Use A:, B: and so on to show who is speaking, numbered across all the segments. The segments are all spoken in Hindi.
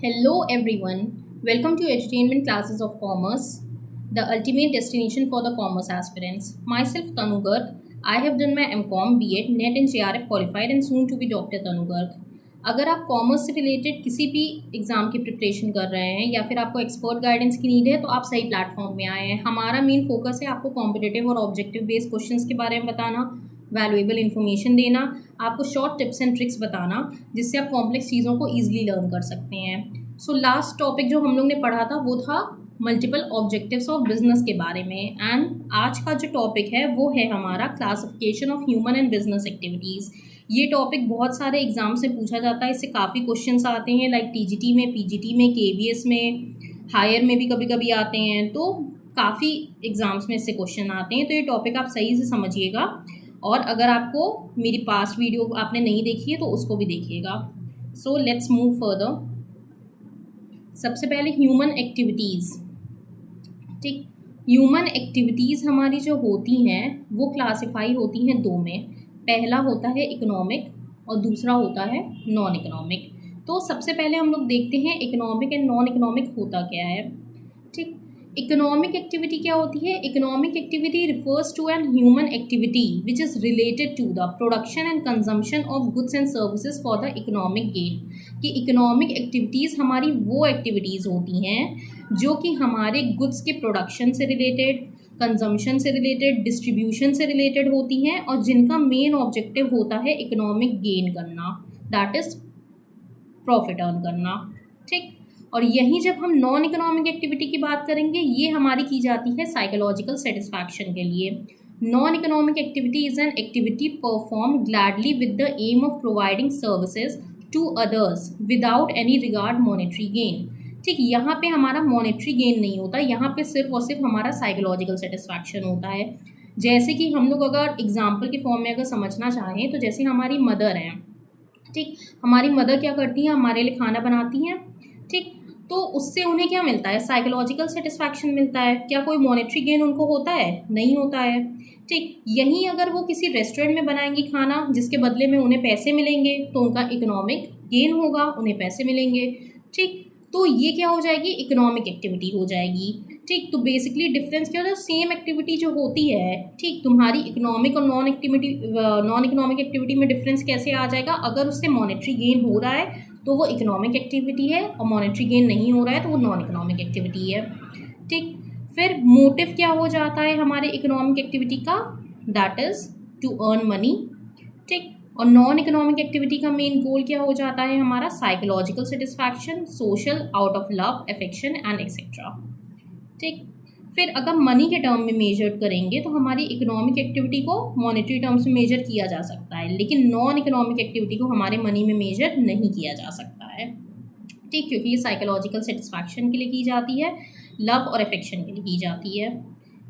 A: Hello everyone, welcome to Entertainment Classes of Commerce, the ultimate destination for the commerce aspirants. Myself Tanu Garg, I have done my MCom, B.Ed, NET and JRF qualified and soon to be Dr. Tanu Garg. अगर आप कॉमर्स से रिलेटेड किसी भी एग्ज़ाम की प्रिपरेशन कर रहे हैं या फिर आपको एक्सपर्ट गाइडेंस की नीड है तो आप सही प्लेटफॉर्म में आए हैं। हमारा मेन फोकस है आपको कॉम्पिटिटिव और ऑब्जेक्टिव बेस्ड क्वेश्चंस के बारे में बताना, वैल्यूएबल इन्फॉर्मेशन देना, आपको शॉर्ट टिप्स एंड ट्रिक्स बताना जिससे आप कॉम्प्लेक्स चीज़ों को ईजिली लर्न कर सकते हैं। सो लास्ट टॉपिक जो हम लोग ने पढ़ा था वो था मल्टीपल ऑब्जेक्टिव्स ऑफ बिजनेस के बारे में। एंड आज का जो टॉपिक है वो है हमारा classification of human and business activities. ये टॉपिक बहुत सारे एग्जाम से पूछा जाता है, इससे काफ़ी क्वेश्चंस आते हैं लाइक टीजीटी में, पीजीटी में, केवीएस में, हायर में भी कभी कभी आते हैं, तो काफ़ी एग्जाम्स में इससे क्वेश्चन आते हैं। तो ये टॉपिक आप सही से समझिएगा और अगर आपको मेरी पास्ट वीडियो आपने नहीं देखी है तो उसको भी देखिएगा। So let's move further. सबसे पहले ह्यूमन एक्टिविटीज़। ठीक, ह्यूमन एक्टिविटीज़ हमारी जो होती हैं वो क्लासिफाई होती हैं दो में। पहला होता है इकोनॉमिक और दूसरा होता है नॉन इकोनॉमिक। तो सबसे पहले हम लोग देखते हैं इकोनॉमिक एंड नॉन इकोनॉमिक होता क्या है। ठीक, इकोनॉमिक एक्टिविटी क्या होती है? Economic activity refers to an human activity which is related to the production and consumption of goods and services for the economic gain. कि इकोनॉमिक एक्टिविटीज़ हमारी वो एक्टिविटीज़ होती हैं जो कि हमारे गुड्स के प्रोडक्शन से रिलेटेड, कंजम्पशन से रिलेटेड, डिस्ट्रीब्यूशन से रिलेटेड होती हैं और जिनका मेन ऑब्जेक्टिव होता है इकोनॉमिक गेन करना, दैट इज़ प्रॉफिट अर्न करना। ठीक, और यहीं जब हम नॉन इकोनॉमिक एक्टिविटी की बात करेंगे ये हमारी की जाती है साइकोलॉजिकल सेटिस्फैक्शन के लिए। Non economic activity is an activity perform gladly with the aim of providing services to others without any regard monetary gain. ठीक, यहाँ पे हमारा मॉनेटरी गेन नहीं होता, यहाँ पे सिर्फ और सिर्फ हमारा साइकोलॉजिकल सेटिस्फैक्शन होता है। जैसे कि हम लोग अगर एग्जाम्पल के फॉर्म में अगर समझना चाहें तो जैसे हमारी मदर हैं, ठीक, हमारी मदर क्या करती हैं, हमारे लिए खाना बनाती हैं। ठीक, तो उससे उन्हें क्या मिलता है? साइकोलॉजिकल सेटिस्फैक्शन मिलता है। क्या कोई मॉनेटरी गेन उनको होता है? नहीं होता है। ठीक, यहीं अगर वो किसी रेस्टोरेंट में बनाएंगी खाना जिसके बदले में उन्हें पैसे मिलेंगे तो उनका इकोनॉमिक गेन होगा, उन्हें पैसे मिलेंगे। ठीक, तो ये क्या हो जाएगी? इकोनॉमिक एक्टिविटी हो जाएगी। ठीक, तो बेसिकली डिफरेंस क्या होता है? सेम एक्टिविटी जो होती है, ठीक, तुम्हारी इकोनॉमिक और नॉन इकोनॉमिक एक्टिविटी में डिफरेंस कैसे आ जाएगा? अगर उससे मॉनेटरी गेन हो रहा है तो वो इकोनॉमिक एक्टिविटी है और मॉनेटरी गेन नहीं हो रहा है तो वो नॉन इकोनॉमिक एक्टिविटी है। ठीक, फिर मोटिव क्या हो जाता है हमारे इकोनॉमिक एक्टिविटी का? That is to earn money. ठीक, और नॉन इकोनॉमिक एक्टिविटी का मेन गोल क्या हो जाता है हमारा? Psychological satisfaction, social, out of love, affection and etcetera. ठीक, फिर अगर मनी के टर्म में मेजर करेंगे तो हमारी इकोनॉमिक एक्टिविटी को मॉनेटरी टर्म्स में मेजर किया जा सकता है, लेकिन नॉन इकोनॉमिक एक्टिविटी को हमारे मनी में मेजर नहीं किया जा सकता है। ठीक, क्योंकि ये साइकोलॉजिकल सेटिस्फैक्शन के लिए की जाती है, लव और अफेक्शन के लिए की जाती है।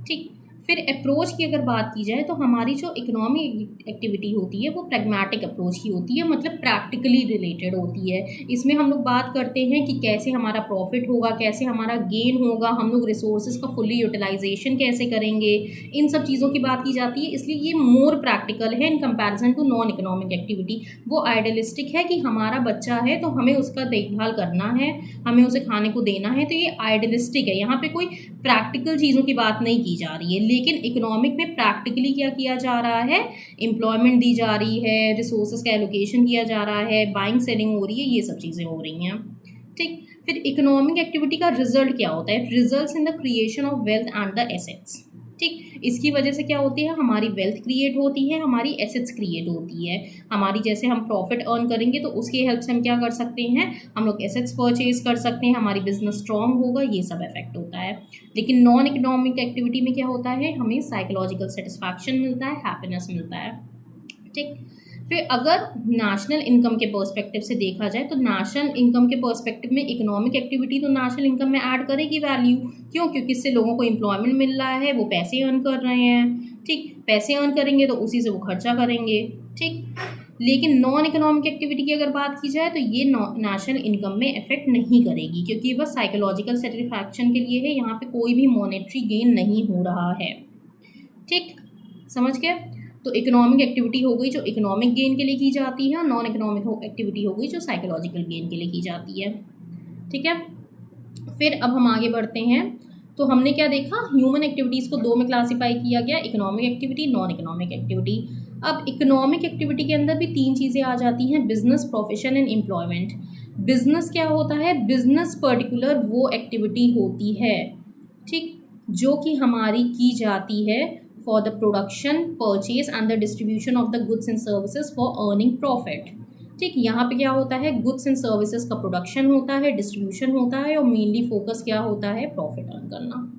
A: ठीक, फिर अप्रोच की अगर बात की जाए तो हमारी जो इकोनॉमिक एक्टिविटी होती है वो प्रैग्मेटिक अप्रोच की होती है, मतलब प्रैक्टिकली रिलेटेड होती है। इसमें हम लोग बात करते हैं कि कैसे हमारा प्रॉफिट होगा, कैसे हमारा गेन होगा, हम लोग रिसोर्सेज का फुल्ली यूटिलाइजेशन कैसे करेंगे, इन सब चीज़ों की बात की जाती है। इसलिए ये मोर प्रैक्टिकल है in comparison to non economic activity. वो आइडियलिस्टिक है कि हमारा बच्चा है तो हमें उसका देखभाल करना है, हमें उसे खाने को देना है, तो ये आइडियलिस्टिक है। यहाँ पे कोई प्रैक्टिकल चीज़ों की बात नहीं की जा रही है। लेकिन इकोनॉमिक में प्रैक्टिकली क्या किया जा रहा है? एम्प्लॉयमेंट दी जा रही है, रिसोर्सेज का एलोकेशन किया जा रहा है, बाइंग सेलिंग हो रही है, ये सब चीज़ें हो रही हैं। ठीक, फिर इकोनॉमिक एक्टिविटी का रिजल्ट क्या होता है? Results in the creation of wealth and the assets. ठीक, इसकी वजह से क्या होती है? हमारी वेल्थ क्रिएट होती है, हमारी एसेट्स क्रिएट होती है। हमारी जैसे हम प्रॉफिट अर्न करेंगे तो उसकी हेल्प से हम क्या कर सकते हैं? हम लोग एसेट्स परचेज कर सकते हैं, हमारी बिजनेस स्ट्रांग होगा, ये सब इफेक्ट होता है। लेकिन नॉन इकोनॉमिक एक्टिविटी में क्या होता है? हमें साइकोलॉजिकल सेटिस्फैक्शन मिलता है, हैप्पीनेस मिलता है। ठीक, फिर अगर नेशनल इनकम के पर्सपेक्टिव से देखा जाए तो नेशनल इनकम के पर्सपेक्टिव में इकोनॉमिक एक्टिविटी तो नेशनल इनकम में ऐड करेगी वैल्यू। क्यों? क्योंकि इससे लोगों को एम्प्लॉयमेंट मिल रहा है, वो पैसे अर्न कर रहे हैं। ठीक, पैसे अर्न करेंगे तो उसी से वो खर्चा करेंगे। ठीक, लेकिन नॉन इकोनॉमिक एक्टिविटी की अगर बात की जाए तो ये नेशनल इनकम में इफेक्ट नहीं करेगी क्योंकि ये बस साइकोलॉजिकल सेटिस्फैक्शन के लिए है, यहाँ पे कोई भी मॉनेटरी गेन नहीं हो रहा है। ठीक, समझ गए? तो इकोनॉमिक एक्टिविटी हो गई जो इकोनॉमिक गेन के लिए की जाती है और नॉन इकोनॉमिक एक्टिविटी हो गई जो साइकोलॉजिकल गेन के लिए की जाती है। ठीक है। फिर अब हम आगे बढ़ते हैं। तो हमने क्या देखा, ह्यूमन एक्टिविटीज़ को दो में क्लासीफाई किया गया, economic activity, non economic activity. अब इकोनॉमिक एक्टिविटी के अंदर भी तीन चीज़ें आ जाती हैं, business, profession and employment. Business क्या होता है, बिजनेस पर्टिकुलर वो एक्टिविटी होती है, ठीक, जो कि हमारी की जाती है for the production, purchase and the distribution of the goods and services for earning profit. ठीक, यहाँ पे क्या होता है, गुड्स एंड सर्विसेज का प्रोडक्शन होता है, डिस्ट्रीब्यूशन होता है, और मेनली फोकस क्या होता है, प्रॉफिट अर्न करना।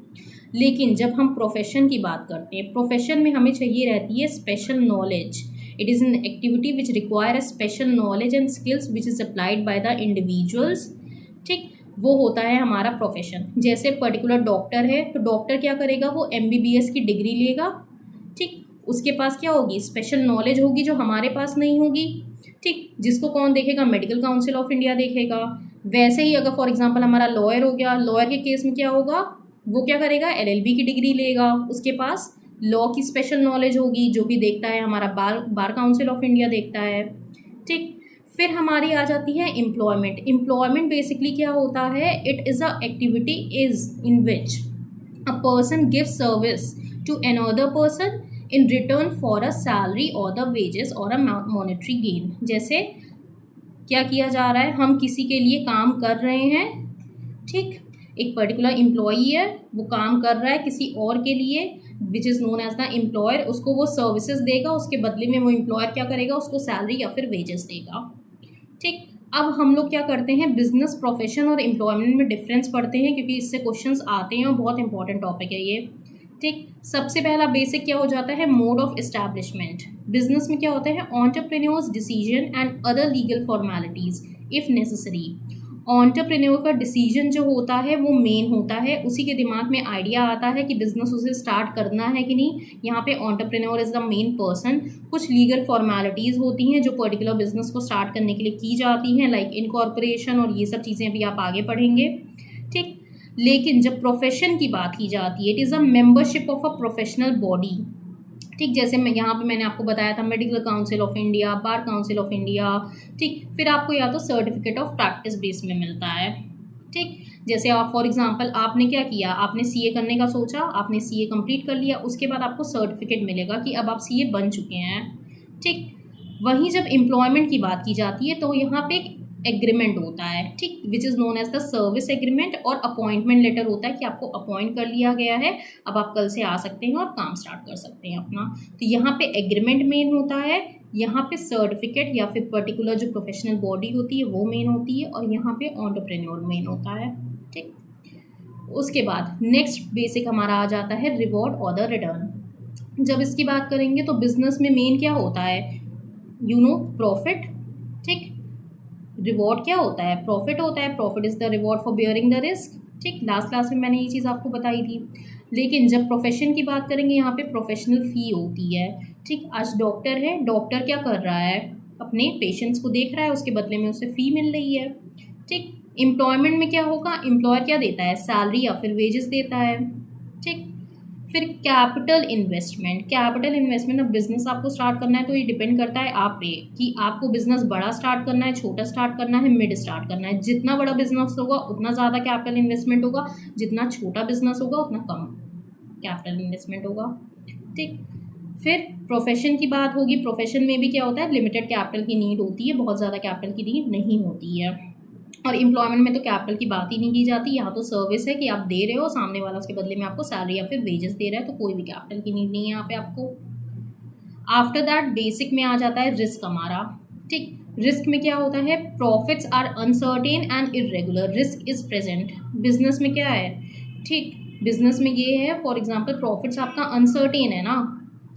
A: लेकिन जब हम प्रोफेशन की बात करते हैं, प्रोफेशन में हमें चाहिए रहती है special knowledge. It is an activity which require a special knowledge and skills which is applied by the individuals. ठीक, वो होता है हमारा प्रोफेशन। जैसे पर्टिकुलर डॉक्टर है, तो डॉक्टर क्या करेगा, वो MBBS की डिग्री लेगा, ठीक, उसके पास क्या होगी, स्पेशल नॉलेज होगी जो हमारे पास नहीं होगी, ठीक, जिसको कौन देखेगा, मेडिकल काउंसिल ऑफ इंडिया देखेगा। वैसे ही अगर फॉर एग्जांपल हमारा लॉयर हो गया, लॉयर के केस में क्या होगा, वो क्या करेगा, LLB की डिग्री लेगा, उसके पास लॉ की स्पेशल नॉलेज होगी, जो भी देखता है हमारा बार काउंसिल ऑफ इंडिया देखता है, ठीक। फिर हमारी आ जाती है एम्प्लॉयमेंट। एम्प्लॉयमेंट बेसिकली क्या होता है, it is a activity is in which a person give service to another person in return for a salary और द वेजेस और अ मॉनेटरी गेन। जैसे क्या किया जा रहा है, हम किसी के लिए काम कर रहे हैं, ठीक, एक पर्टिकुलर एम्प्लॉई है, वो काम कर रहा है किसी और के लिए, which is known as the employer, उसको वो सर्विसेज देगा, उसके बदले में वो एम्प्लॉयर क्या करेगा, उसको सैलरी या फिर वेजेस देगा, ठीक। अब हम लोग क्या करते हैं, बिजनेस, प्रोफेशन और एम्प्लॉयमेंट में डिफरेंस पढ़ते हैं, क्योंकि इससे क्वेश्चंस आते हैं और बहुत इंपॉर्टेंट टॉपिक है ये, ठीक। सबसे पहला बेसिक क्या हो जाता है, मोड ऑफ एस्टैब्लिशमेंट। बिजनेस में क्या होता है, entrepreneurs decision and other legal formalities if necessary. Entrepreneur का डिसीजन जो होता है वो मेन होता है, उसी के दिमाग में आइडिया आता है कि बिजनेस उसे स्टार्ट करना है कि नहीं। यहाँ पे entrepreneur is the main person. कुछ लीगल फॉर्मेलिटीज़ होती हैं जो पर्टिकुलर बिजनेस को स्टार्ट करने के लिए की जाती हैं, लाइक इनकॉर्पोरेशन, और ये सब चीज़ें भी आप आगे पढ़ेंगे, ठीक। लेकिन जब प्रोफेशन की बात की जाती है, it is a membership of a professional body, ठीक। जैसे मैं यहाँ पे मैंने आपको बताया था, medical council of India, bar council of India, ठीक। फिर आपको या तो सर्टिफिकेट ऑफ प्रैक्टिस बेस में मिलता है, ठीक। जैसे आप फॉर एग्जांपल आपने क्या किया, आपने CA करने का सोचा, आपने CA कंप्लीट कर लिया, उसके बाद आपको सर्टिफिकेट मिलेगा कि अब आप CA बन चुके हैं, ठीक। वहीं जब एम्प्लॉयमेंट की बात की जाती है, तो यहाँ पे एक एग्रीमेंट होता है, ठीक, which is known as the service agreement, और अपॉइंटमेंट लेटर होता है कि आपको अपॉइंट कर लिया गया है, अब आप कल से आ सकते हैं और काम स्टार्ट कर सकते हैं अपना। तो यहाँ पे एग्रीमेंट मेन होता है, यहाँ पे सर्टिफिकेट या फिर पर्टिकुलर जो प्रोफेशनल बॉडी होती है वो मेन होती है, और यहाँ पे एंटरप्रेन्योर मेन होता है, ठीक। उसके बाद नेक्स्ट बेसिक हमारा आ जाता है रिवॉर्ड और द रिटर्न। जब इसकी बात करेंगे तो बिजनेस में मेन क्या होता है, प्रॉफिट, ठीक। रिवॉर्ड क्या होता है, प्रॉफिट होता है, profit is the reward for bearing the risk, ठीक। लास्ट क्लास में मैंने ये चीज़ आपको बताई थी। लेकिन जब प्रोफेशन की बात करेंगे, यहाँ पे प्रोफेशनल फ़ी होती है, ठीक। आज डॉक्टर है, डॉक्टर क्या कर रहा है, अपने पेशेंट्स को देख रहा है, उसके बदले में उसे फ़ी मिल रही है, ठीक। एम्प्लॉयमेंट में क्या होगा, एम्प्लॉयर क्या देता है, सैलरी या फिर वेजेस देता है, ठीक। फिर कैपिटल इन्वेस्टमेंट। कैपिटल इन्वेस्टमेंट, अब बिजनेस आपको स्टार्ट करना है तो ये डिपेंड करता है आप पे कि आपको बिजनेस बड़ा स्टार्ट करना है, छोटा स्टार्ट करना है, मिड स्टार्ट करना है। जितना बड़ा बिजनेस होगा उतना ज़्यादा कैपिटल इन्वेस्टमेंट होगा, जितना छोटा बिजनेस होगा उतना कम कैपिटल इन्वेस्टमेंट होगा, ठीक। फिर प्रोफेशन की बात होगी। प्रोफेशन में भी क्या होता है, लिमिटेड कैपिटल की नीड होती है, बहुत ज़्यादा कैपिटल की नीड नहीं होती है। और एम्प्लॉयमेंट में तो कैपिटल की बात ही नहीं की जाती, यहाँ तो सर्विस है कि आप दे रहे हो, सामने वाला उसके बदले में आपको सैलरी या फिर वेजेस दे रहा है, तो कोई भी कैपिटल की नीड नहीं है यहाँ पे आपको। आफ्टर दैट बेसिक में आ जाता है रिस्क हमारा, ठीक। रिस्क में क्या होता है, profits are uncertain and irregular, risk is present. Business में क्या है, ठीक, बिजनेस में ये है, फॉर एग्जांपल प्रॉफिट्स आपका अनसर्टेन है ना,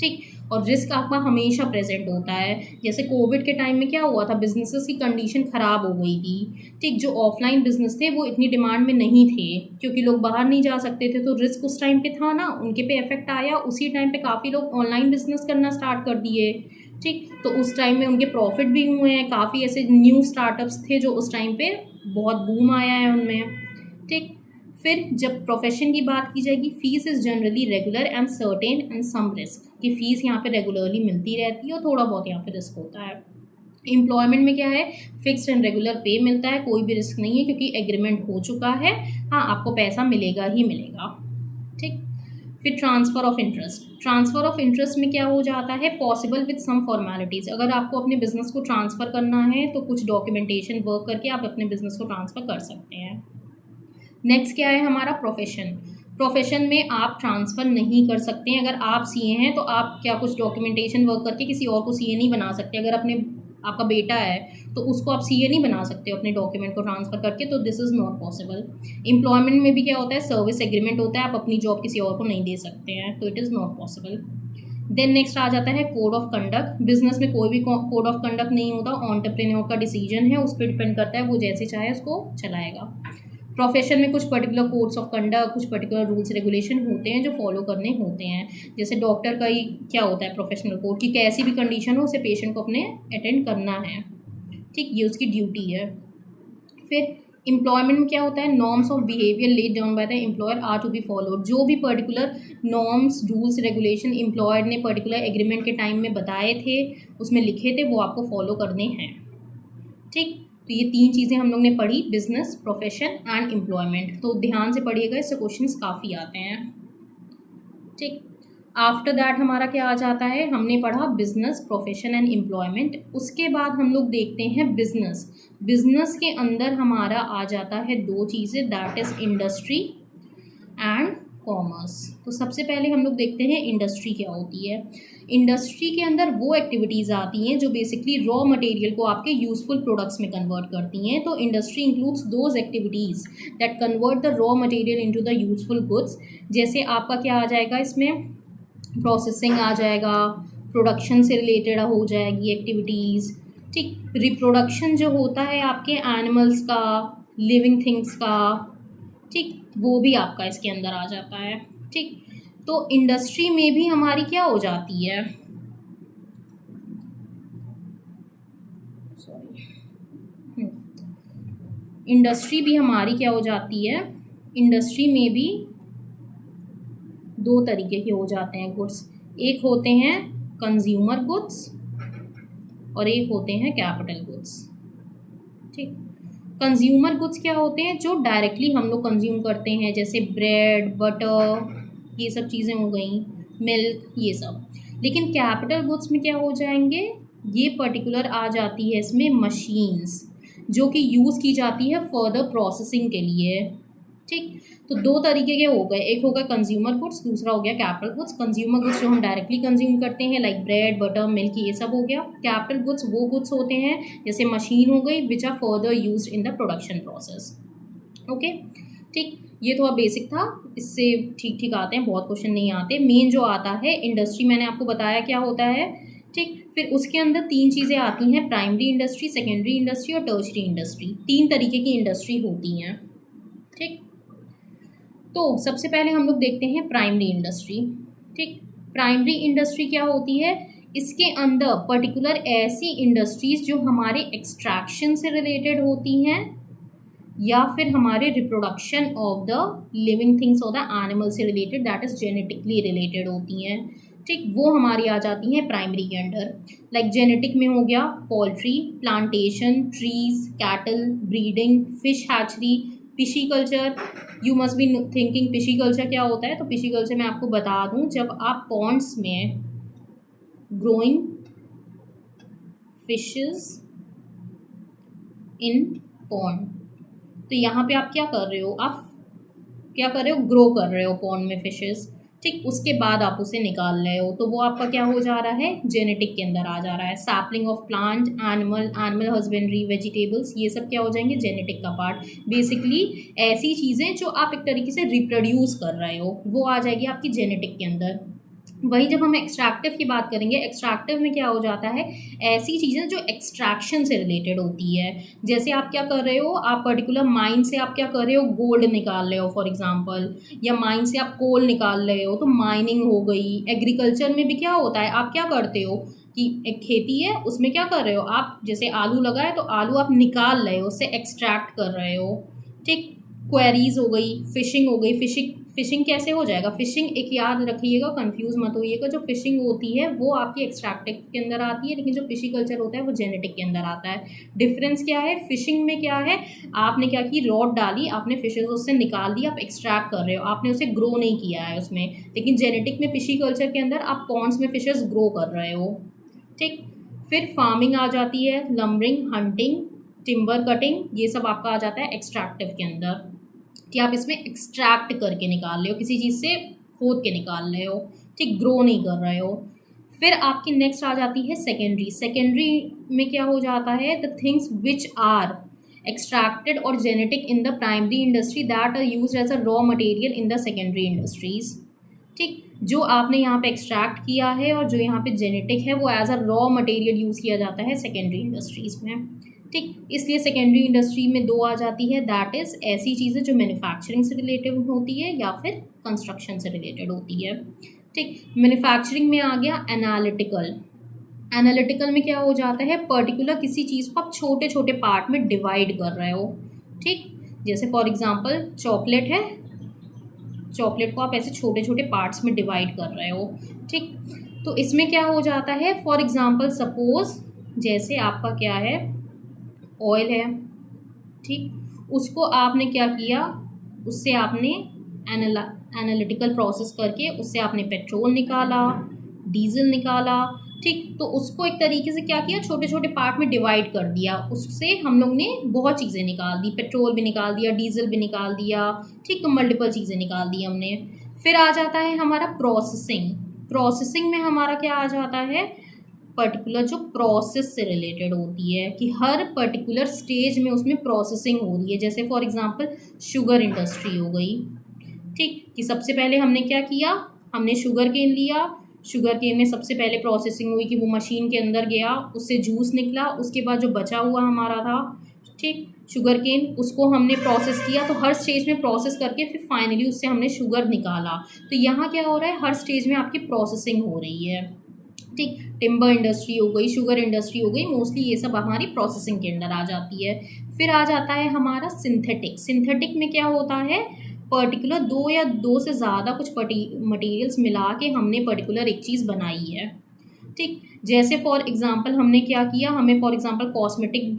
A: ठीक, और रिस्क आपका हमेशा प्रेजेंट होता है। जैसे कोविड के टाइम में क्या हुआ था, बिजनेसेस की कंडीशन ख़राब हो गई थी, ठीक। जो ऑफलाइन बिजनेस थे वो इतनी डिमांड में नहीं थे, क्योंकि लोग बाहर नहीं जा सकते थे, तो रिस्क उस टाइम पे था ना, उनके पे इफेक्ट आया। उसी टाइम पे काफ़ी लोग ऑनलाइन बिजनेस करना स्टार्ट कर दिए, ठीक। तो उस टाइम में उनके प्रॉफिट भी हुए हैं, काफ़ी ऐसे न्यू स्टार्टअप्स थे जो उस टाइम पे बहुत बूम आया है उनमें, ठीक। फिर जब प्रोफेशन की बात की जाएगी, fees is generally regular and certain and some risk, कि फ़ीस यहाँ पे रेगुलरली मिलती रहती है और थोड़ा बहुत यहाँ पे रिस्क होता है। एम्प्लॉयमेंट में क्या है, फिक्स्ड एंड रेगुलर पे मिलता है, कोई भी रिस्क नहीं है क्योंकि एग्रीमेंट हो चुका है। हाँ, आपको पैसा मिलेगा ही मिलेगा। ठीक। फिर transfer of interest. Transfer of interest में क्या हो जाता है, पॉसिबल विद सम फॉर्मेलिटीज़। अगर आपको अपने बिजनेस को ट्रांसफ़र करना है तो कुछ डॉक्यूमेंटेशन वर्क करके आप अपने बिजनेस को ट्रांसफ़र कर सकते हैं। नेक्स्ट क्या है हमारा, प्रोफेशन। प्रोफेशन में आप ट्रांसफ़र नहीं कर सकते हैं। अगर आप सीए हैं तो आप क्या कुछ डॉक्यूमेंटेशन वर्क करके किसी और को सीए नहीं बना सकते। अगर आपका बेटा है तो उसको आप सीए नहीं बना सकते अपने डॉक्यूमेंट को ट्रांसफ़र करके, तो this is not possible. Employment में भी क्या होता है, सर्विस एग्रीमेंट होता है, आप अपनी जॉब किसी और को नहीं दे सकते हैं, तो it is not possible. Then next आ जाता है कोड ऑफ कंडक्ट। बिजनेस में कोई भी कोड ऑफ कंडक्ट नहीं होता, एंटरप्रेन्योर का डिसीजन है, उस पर डिपेंड करता है, वो जैसे चाहे उसको चलाएगा। प्रोफेशन में कुछ पर्टिकुलर कोड्स ऑफ कंडक्ट, कुछ पर्टिकुलर रूल्स रेगुलेशन होते हैं जो फॉलो करने होते हैं। जैसे डॉक्टर का ही क्या होता है प्रोफेशनल कोड, कि कैसी भी कंडीशन हो उसे पेशेंट को अपने अटेंड करना है। ठीक, ये उसकी ड्यूटी है। फिर एम्प्लॉयमेंट में क्या होता है, norms of behaviour laid down by the employer are to be followed. जो भी particular norms, rules, regulation employer ने पर्टिकुलर एग्रीमेंट के टाइम में बताए थे, उसमें लिखे थे, वो आपको फॉलो करने हैं। ठीक, तो ये 3 चीज़ें हम लोग ने पढ़ी, बिजनेस, प्रोफेशन एंड एम्प्लॉयमेंट। तो ध्यान से पढ़िएगा, इससे क्वेश्चंस काफ़ी आते हैं। ठीक, आफ्टर दैट हमारा क्या आ जाता है, हमने पढ़ा बिजनेस, प्रोफेशन एंड एम्प्लॉयमेंट। उसके बाद हम लोग देखते हैं बिजनेस। बिजनेस के अंदर हमारा आ जाता है 2 चीज़ें, that is industry and commerce. तो सबसे पहले हम लोग देखते हैं इंडस्ट्री क्या होती है। इंडस्ट्री के अंदर वो एक्टिविटीज़ आती हैं जो बेसिकली रॉ मटेरियल को आपके यूजफुल प्रोडक्ट्स में कन्वर्ट करती हैं। तो industry includes those activities that convert the raw material into the useful goods. जैसे आपका क्या आ जाएगा इसमें, प्रोसेसिंग आ जाएगा, प्रोडक्शन से रिलेटेड हो जाएगी एक्टिविटीज़। ठीक, रिप्रोडक्शन जो होता है आपके एनिमल्स का, लिविंग थिंग्स का, ठीक, वो भी आपका इसके अंदर आ जाता है। ठीक, तो इंडस्ट्री में भी हमारी क्या हो जाती है, इंडस्ट्री भी हमारी क्या हो जाती है, इंडस्ट्री में भी 2 तरीके के हो जाते हैं गुड्स। एक होते हैं कंज्यूमर गुड्स और एक होते हैं कैपिटल गुड्स। ठीक, कंज्यूमर गुड्स क्या होते हैं, जो डायरेक्टली हम लोग कंज्यूम करते हैं, जैसे ब्रेड, बटर, ये सब चीज़ें हो गई, मिल्क, ये सब। लेकिन कैपिटल गुड्स में क्या हो जाएंगे, ये पर्टिकुलर आ जाती है इसमें मशीन्स, जो कि यूज़ की जाती है फर्दर प्रोसेसिंग के लिए। ठीक, तो 2 तरीके के हो गए, एक हो गया कंज्यूमर गुड्स, दूसरा हो गया कैपिटल गुड्स। कंज्यूमर गुड्स जो हम डायरेक्टली कंज्यूम करते हैं, लाइक ब्रेड, बटर, मिल्क, ये सब हो गया। कैपिटल गुड्स वो गुड्स होते हैं जैसे मशीन हो गई, which are further used in the production process. Okay, ठीक, ये थोड़ा बेसिक था, इससे ठीक ठीक आते हैं, बहुत क्वेश्चन नहीं आते। मेन जो आता है इंडस्ट्री, मैंने आपको बताया क्या होता है। ठीक, फिर उसके अंदर 3 चीज़ें आती हैं, प्राइमरी इंडस्ट्री, सेकेंडरी इंडस्ट्री और टर्शरी इंडस्ट्री। 3 तरीके की इंडस्ट्री होती हैं। ठीक, तो सबसे पहले हम लोग देखते हैं प्राइमरी इंडस्ट्री। ठीक, प्राइमरी इंडस्ट्री क्या होती है, इसके अंदर पर्टिकुलर ऐसी इंडस्ट्रीज जो हमारे एक्सट्रैक्शन से रिलेटेड होती हैं या फिर हमारे reproduction of the living things और द एनिमल से related, that is genetically related होती हैं। ठीक, वो हमारी आ जाती हैं प्राइमरी के अंडर। लाइक जेनेटिक में हो गया poultry, plantation, trees, cattle, breeding, fish hatchery, pisciculture. You must be thinking pisciculture क्या होता है, तो पिशीकल्चर मैं आपको बता दूं, जब आप पॉन्ड्स में ग्रोइंग फिशेस इन पॉन्ड, तो यहाँ पे आप क्या कर रहे हो, आप क्या कर रहे हो, ग्रो कर रहे हो पॉन्ड में फिशेस। ठीक, उसके बाद आप उसे निकाल रहे हो, तो वो आपका क्या हो जा रहा है, जेनेटिक के अंदर आ जा रहा है। Sapling of plant, animal husbandry, vegetables, ये सब क्या हो जाएंगे, जेनेटिक का पार्ट। बेसिकली ऐसी चीज़ें जो आप एक तरीके से रिप्रोड्यूस कर रहे हो, वो आ जाएगी आपकी जेनेटिक के अंदर। वही जब हम एक्सट्रैक्टिव की बात करेंगे, एक्सट्रैक्टिव में क्या हो जाता है, ऐसी चीज़ें जो एक्सट्रैक्शन से रिलेटेड होती है। जैसे आप क्या कर रहे हो, आप पर्टिकुलर माइन से आप क्या कर रहे हो, गोल्ड निकाल रहे हो फॉर एग्जांपल, या माइन से आप कोल निकाल रहे हो, तो माइनिंग हो गई। एग्रीकल्चर में भी क्या होता है, आप क्या करते हो कि एक खेती है, उसमें क्या कर रहे हो आप, जैसे आलू लगा है तो आलू आप निकाल रहे हो, उससे एक्सट्रैक्ट कर रहे हो। ठीक, क्वेरीज हो गई, फिशिंग हो गई, फ़िशिंग कैसे हो जाएगा? फ़िशिंग एक याद रखिएगा, कंफ्यूज मत होइएगा, जो फ़िशिंग होती है वो आपकी एक्सट्रैक्टिव के अंदर आती है, लेकिन जो फिशिकल्चर होता है वो जेनेटिक के अंदर आता है। डिफरेंस क्या है? फ़िशिंग में क्या है, आपने क्या की, रॉड डाली, आपने फिशेज उससे निकाल दी, आप एक्सट्रैक्ट कर रहे हो, आपने उसे ग्रो नहीं किया है उसमें। लेकिन जेनेटिक में, फिशिकल्चर के अंदर आप पॉन्ड्स में फिशेज ग्रो कर रहे हो। ठीक, फिर फार्मिंग आ जाती है, लम्बरिंग, हंटिंग, टिम्बर कटिंग, ये सब आपका आ जाता है एक्सट्रैक्टिव के अंदर, कि आप इसमें एक्सट्रैक्ट करके निकाल रहे हो, किसी चीज़ से खोद के निकाल रहे हो। ठीक, ग्रो नहीं कर रहे हो। फिर आपकी नेक्स्ट आ जाती है सेकेंडरी। सेकेंडरी में क्या हो जाता है, the things which are extracted और genetic in the primary industry that are use as a raw material in the secondary industries. ठीक, जो आपने यहाँ पे एक्सट्रैक्ट किया है और जो यहाँ पे जेनेटिक है वो as a raw material use किया जाता है सेकेंडरी इंडस्ट्रीज़ में। ठीक, इसलिए सेकेंडरी इंडस्ट्री में दो आ जाती है, दैट इज़ ऐसी चीज़ें जो मैन्युफैक्चरिंग से रिलेटेड होती है या फिर कंस्ट्रक्शन से रिलेटेड होती है। ठीक, मैन्युफैक्चरिंग में आ गया एनालिटिकल। एनालिटिकल में क्या हो जाता है, पर्टिकुलर किसी चीज़ को आप छोटे छोटे पार्ट में डिवाइड कर रहे हो। ठीक, जैसे फॉर एग्जांपल चॉकलेट है, चॉकलेट को आप ऐसे छोटे छोटे पार्ट्स में डिवाइड कर रहे हो। ठीक, तो इसमें क्या हो जाता है, फॉर एग्जांपल सपोज जैसे आपका क्या है, ऑयल है। ठीक, उसको आपने क्या किया, उससे आपने एनालिटिकल प्रोसेस करके उससे आपने पेट्रोल निकाला, डीजल निकाला। ठीक, तो उसको एक तरीके से क्या किया, छोटे छोटे पार्ट में डिवाइड कर दिया, उससे हम लोग ने बहुत चीज़ें निकाल दी, पेट्रोल भी निकाल दिया, डीजल भी निकाल दिया। ठीक, तो मल्टीपल चीज़ें निकाल दी हमने। फिर आ जाता है हमारा प्रोसेसिंग। प्रोसेसिंग में हमारा क्या आ जाता है, पर्टिकुलर जो प्रोसेस से रिलेटेड होती है, कि हर पर्टिकुलर स्टेज में उसमें प्रोसेसिंग हो रही है। जैसे फॉर एग्जांपल शुगर इंडस्ट्री हो गई। ठीक, कि सबसे पहले हमने क्या किया, हमने शुगर केन लिया, शुगर केन में सबसे पहले प्रोसेसिंग हुई कि वो मशीन के अंदर गया, उससे जूस निकला, उसके बाद जो बचा हुआ हमारा था, ठीक, शुगर केन, उसको हमने प्रोसेस किया। तो हर स्टेज में प्रोसेस करके फिर फाइनली उससे हमने शुगर निकाला। तो यहाँ क्या हो रहा है, हर स्टेज में आपकी प्रोसेसिंग हो रही है। ठीक, टिम्बर इंडस्ट्री हो गई, शुगर इंडस्ट्री हो गई, मोस्टली ये सब हमारी प्रोसेसिंग के अंदर आ जाती है। फिर आ जाता है हमारा सिंथेटिक। सिंथेटिक में क्या होता है, पर्टिकुलर दो या दो से ज़्यादा कुछ मटेरियल्स मिला के हमने पर्टिकुलर एक चीज़ बनाई है। ठीक, जैसे फॉर एग्जांपल हमने क्या किया, हमें फॉर एग्जांपल कॉस्मेटिक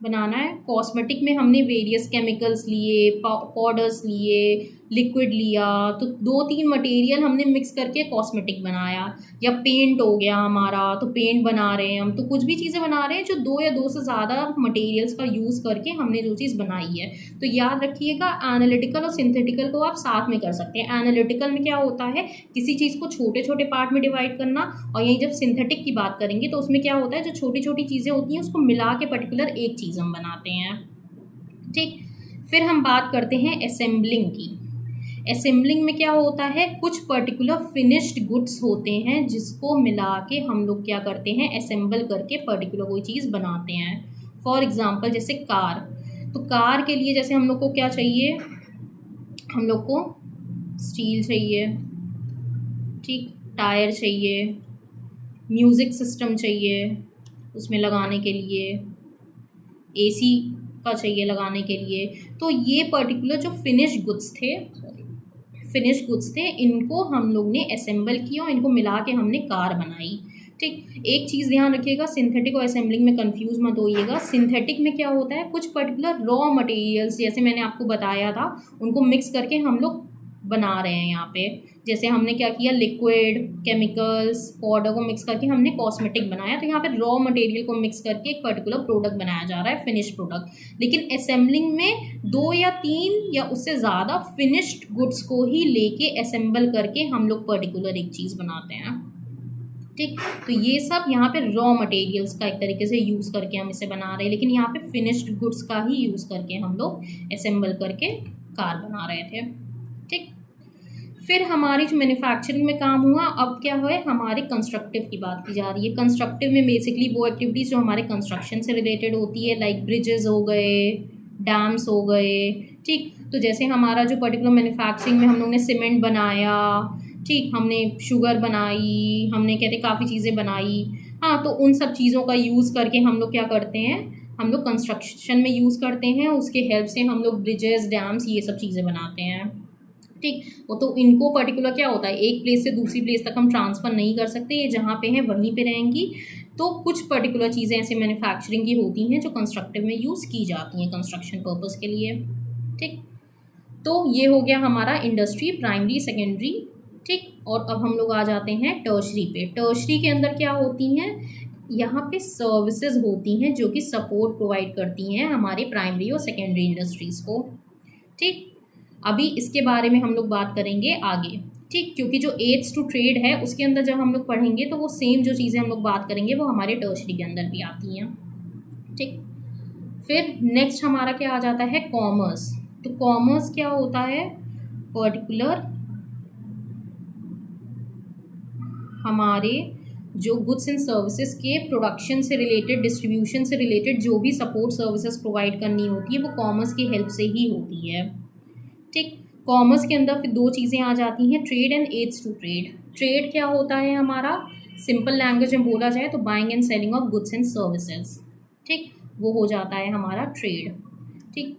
A: बनाना है। कॉस्मेटिक में हमने वेरियस केमिकल्स लिए, पाउडर्स लिए, लिक्विड लिया, तो दो तीन मटेरियल हमने मिक्स करके कॉस्मेटिक बनाया। या पेंट हो गया हमारा, तो पेंट बना रहे हैं हम, तो कुछ भी चीज़ें बना रहे हैं जो दो या दो से ज़्यादा मटेरियल्स का यूज़ करके हमने जो चीज़ बनाई है। तो याद रखिएगा, एनालिटिकल और सिंथेटिकल को आप साथ में कर सकते हैं। एनालिटिकल में क्या होता है, किसी चीज़ को छोटे छोटे पार्ट में डिवाइड करना, और यहीं जब सिंथेटिक की बात करेंगे तो उसमें क्या होता है, जो छोटी छोटी चीज़ें होती हैं उसको मिला के पर्टिकुलर एक चीज़ हम बनाते हैं। ठीक, फिर हम बात करते हैं असेंबलिंग की। असेंबलिंग में क्या होता है, कुछ पर्टिकुलर फिनिश्ड गुड्स होते हैं जिसको मिला के हम लोग क्या करते हैं, असेंबल करके पर्टिकुलर कोई चीज़ बनाते हैं। फॉर एग्जांपल जैसे कार, तो कार के लिए जैसे हम लोग को क्या चाहिए, हम लोग को स्टील चाहिए, ठीक, टायर चाहिए, म्यूज़िक सिस्टम चाहिए उसमें लगाने के लिए, एसी का चाहिए लगाने के लिए। तो ये पर्टिकुलर जो फिनिश गुड्स थे, इनको हम लोग ने असेंबल किया और इनको मिला के हमने कार बनाई। ठीक, एक चीज़ ध्यान रखिएगा, सिंथेटिक और असेंबलिंग में कंफ्यूज मत होइएगा। सिंथेटिक में क्या होता है, कुछ पर्टिकुलर रॉ मटेरियल्स जैसे मैंने आपको बताया था, उनको मिक्स करके हम लोग बना रहे हैं यहाँ पे। जैसे हमने क्या किया, लिक्विड, केमिकल्स, पाउडर को मिक्स करके हमने कॉस्मेटिक बनाया। तो यहाँ पे रॉ मटेरियल को मिक्स करके एक पर्टिकुलर प्रोडक्ट बनाया जा रहा है, फिनिश प्रोडक्ट। लेकिन असेंबलिंग में दो या तीन या उससे ज़्यादा फिनिश्ड गुड्स को ही लेके असेंबल करके हम लोग पर्टिकुलर एक चीज़ बनाते हैं। ठीक, तो ये सब यहाँ पे रॉ मटेरियल्स का एक तरीके से यूज़ करके हम इसे बना रहे हैं, लेकिन यहाँ पे फिनिश्ड गुड्स का ही यूज़ करके हम लोग असेंबल करके कार बना रहे थे। ठीक, फिर हमारी जो मैन्युफैक्चरिंग में काम हुआ, अब क्या है, हमारे कंस्ट्रक्टिव की बात की जा रही है। कंस्ट्रक्टिव में बेसिकली वो एक्टिविटीज़ जो हमारे कंस्ट्रक्शन से रिलेटेड होती है, लाइक ब्रिजेस हो गए, डैम्स हो गए। ठीक, तो जैसे हमारा जो पर्टिकुलर मैन्युफैक्चरिंग में हम लोग ने सीमेंट बनाया, ठीक, हमने शुगर बनाई, हमने कहते काफ़ी चीज़ें बनाई। हाँ, तो उन सब चीज़ों का यूज़ करके हम लोग क्या करते हैं, हम लोग कंस्ट्रक्शन में यूज़ करते हैं, उसके हेल्प से हम लोग ब्रिजेस, डैम्स, ये सब चीज़ें बनाते हैं। ठीक। वो तो इनको पर्टिकुलर क्या होता है, एक प्लेस से दूसरी प्लेस तक हम ट्रांसफ़र नहीं कर सकते, ये जहाँ पे हैं वहीं पे रहेंगी। तो कुछ पर्टिकुलर चीज़ें ऐसे मैन्युफैक्चरिंग की होती हैं जो कंस्ट्रक्टिव में यूज़ की जाती हैं कंस्ट्रक्शन पर्पस के लिए। ठीक। तो ये हो गया हमारा इंडस्ट्री, प्राइमरी, सेकेंडरी। ठीक। और अब हम लोग आ जाते हैं टर्शरी पे। टर्शरी के अंदर क्या होती हैं, यहाँ पे सर्विसेज होती हैं जो कि सपोर्ट प्रोवाइड करती हैं हमारे प्राइमरी और सेकेंडरी इंडस्ट्रीज़ को। ठीक। अभी इसके बारे में हम लोग बात करेंगे आगे। ठीक। क्योंकि जो एड्स टू ट्रेड है उसके अंदर जब हम लोग पढ़ेंगे तो वो सेम जो चीज़ें हम लोग बात करेंगे वो हमारे टर्शरी के अंदर भी आती हैं। ठीक। फिर नेक्स्ट हमारा क्या आ जाता है, कॉमर्स। तो कॉमर्स क्या होता है, पर्टिकुलर हमारे जो गुड्स एंड सर्विसेज के प्रोडक्शन से रिलेटेड, डिस्ट्रीब्यूशन से रिलेटेड जो भी सपोर्ट सर्विसेज प्रोवाइड करनी होती है वो कॉमर्स की हेल्प से ही होती है। ठीक। कॉमर्स के अंदर फिर दो चीज़ें आ जाती हैं, trade and aids to trade. Trade क्या होता है हमारा, सिंपल लैंग्वेज में बोला जाए तो buying and selling of goods and services. ठीक। वो हो जाता है हमारा ट्रेड। ठीक।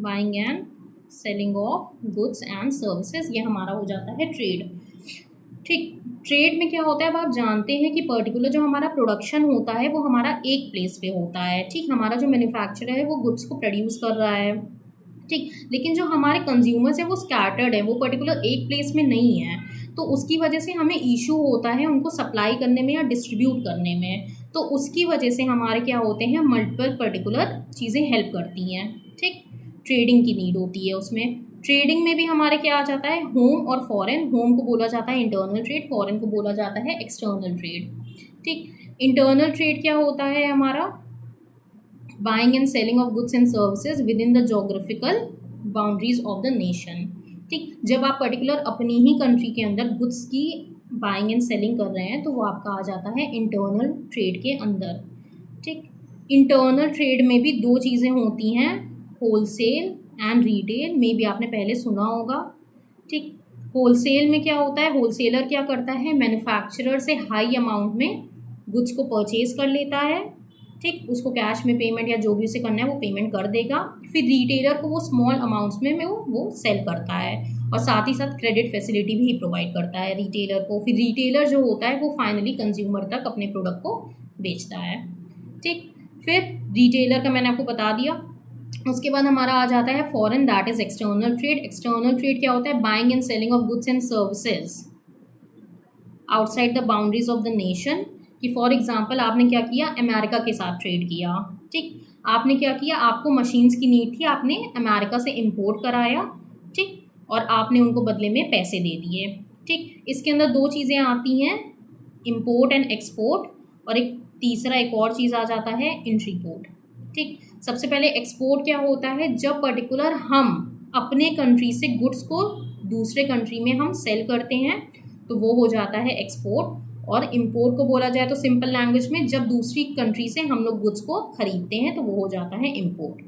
A: Buying and selling of goods and services, ये हमारा हो जाता है ट्रेड। ठीक। ट्रेड में क्या होता है, अब आप जानते हैं कि पर्टिकुलर जो हमारा प्रोडक्शन होता है वो हमारा एक प्लेस पे होता है। ठीक। हमारा जो मैन्युफैक्चरर है वो गुड्स को प्रोड्यूस कर रहा है। ठीक। लेकिन जो हमारे कंज्यूमर्स हैं वो स्कैटर्ड है, वो पर्टिकुलर एक प्लेस में नहीं है। तो उसकी वजह से हमें इशू होता है उनको सप्लाई करने में या डिस्ट्रीब्यूट करने में। तो उसकी वजह से हमारे क्या होते हैं, मल्टीपल पर्टिकुलर चीज़ें हेल्प करती हैं। ठीक। ट्रेडिंग की नीड होती है उसमें। ट्रेडिंग में भी हमारे क्या आ जाता है, होम और फॉरेन। होम को बोला जाता है इंटरनल ट्रेड, फॉरेन को बोला जाता है एक्सटर्नल ट्रेड। ठीक। इंटरनल ट्रेड क्या होता है हमारा, buying and selling of goods and services with in the geographical boundaries of the nation. ठीक। जब आप पर्टिकुलर अपनी ही कंट्री के अंदर गुड्स की बाइंग एंड सेलिंग कर रहे हैं तो वो आपका आ जाता है इंटरनल ट्रेड के अंदर। ठीक। इंटरनल ट्रेड में भी दो चीज़ें होती हैं, होलसेल एंड रिटेल। में भी आपने पहले सुना होगा। ठीक। होलसेल में क्या होता है, होलसेलर क्या करता है, मैन्युफैक्चरर से हाई अमाउंट में गुड्स को परचेज कर लेता है। ठीक। उसको कैश में पेमेंट या जो भी उसे करना है वो पेमेंट कर देगा। फिर रिटेलर को वो स्मॉल अमाउंट्स में वो सेल करता है और साथ ही साथ क्रेडिट फैसिलिटी भी प्रोवाइड करता है रिटेलर को। फिर रिटेलर जो होता है वो फाइनली कंज्यूमर तक अपने प्रोडक्ट को बेचता है। ठीक। फिर रिटेलर का मैंने आपको बता दिया। उसके बाद हमारा आ जाता है foreign, that is external trade. External trade क्या होता है, buying and selling of goods and services outside the boundaries of the nation. कि फॉर एग्जांपल आपने क्या किया, अमेरिका के साथ ट्रेड किया। ठीक। आपने क्या किया, आपको मशीन्स की नीड थी, आपने अमेरिका से इंपोर्ट कराया। ठीक। और आपने उनको बदले में पैसे दे दिए। ठीक। इसके अंदर दो चीज़ें आती हैं, इंपोर्ट एंड एक्सपोर्ट, और एक तीसरा एक और चीज़ आ जाता है, इंट्रीपोर्ट। ठीक। सबसे पहले एक्सपोर्ट क्या होता है, जब पर्टिकुलर हम अपने कंट्री से गुड्स को दूसरे कंट्री में हम सेल करते हैं तो वो हो जाता है एक्सपोर्ट। और इंपोर्ट को बोला जाए तो सिंपल लैंग्वेज में जब दूसरी कंट्री से हम लोग गुड्स को खरीदते हैं तो वो हो जाता है इंपोर्ट।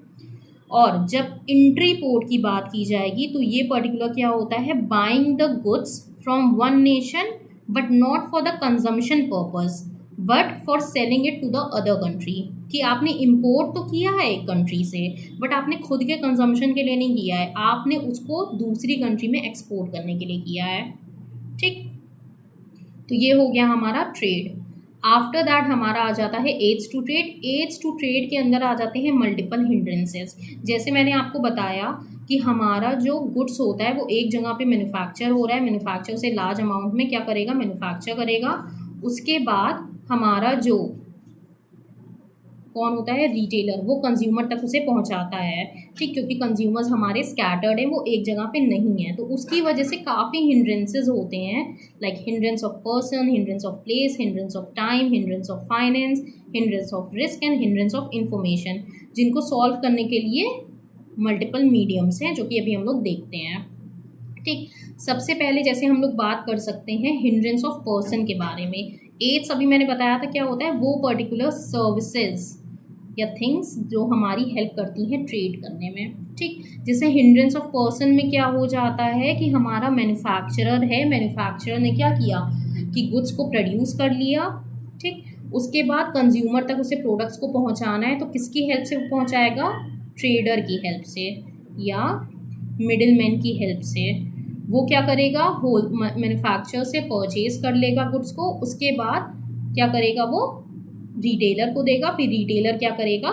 A: और जब इंट्रीपोर्ट की बात की जाएगी तो ये पर्टिकुलर क्या होता है, buying the goods from one nation but not for the consumption purpose but for selling it to the other country. कि आपने इंपोर्ट तो किया है एक कंट्री से बट आपने खुद के कंजम्पशन के लिए नहीं किया है, आपने उसको दूसरी कंट्री में एक्सपोर्ट करने के लिए किया है। ठीक। तो ये हो गया हमारा ट्रेड। आफ्टर दैट हमारा आ जाता है aids to trade. Aids to trade के अंदर आ जाते हैं मल्टीपल हिंड्रेंसेस। जैसे मैंने आपको बताया कि हमारा जो गुड्स होता है वो एक जगह पे मैन्युफैक्चर हो रहा है, मैन्युफैक्चर से लार्ज अमाउंट में क्या करेगा, मैन्युफैक्चर करेगा। उसके बाद हमारा जो कौन होता है, रिटेलर, वो कंज्यूमर तक उसे पहुंचाता है। ठीक। क्योंकि कंज्यूमर्स हमारे स्कैटर्ड हैं, वो एक जगह पे नहीं है, तो उसकी वजह से काफ़ी हिंड्रेंसेस होते हैं, like hindrance of person, hindrance of place, hindrance of time, hindrance of finance, hindrance of risk and hindrance of information, जिनको सॉल्व करने के लिए मल्टीपल मीडियम्स हैं जो कि अभी हम लोग देखते हैं। ठीक। सबसे पहले जैसे हम लोग बात कर सकते हैं हिंड्रेंस ऑफ पर्सन के बारे में। एड्स अभी मैंने बताया था क्या होता है, वो पर्टिकुलर सर्विसेज या थिंग्स जो हमारी हेल्प करती हैं ट्रेड करने में। ठीक। जैसे हिंड्रेंस ऑफ पर्सन में क्या हो जाता है कि हमारा मैन्युफैक्चरर है, मैन्युफैक्चरर ने क्या किया कि गुड्स को प्रोड्यूस कर लिया। ठीक। उसके बाद कंज्यूमर तक उसे प्रोडक्ट्स को पहुंचाना है तो किसकी हेल्प से वो पहुंचाएगा, ट्रेडर की हेल्प से, या मिडिल मैन की हेल्प से। वो क्या करेगा, होल मैन्युफैक्चरर से परचेज कर लेगा गुड्स को, उसके बाद क्या करेगा, वो रिटेलर को देगा, फिर रिटेलर क्या करेगा,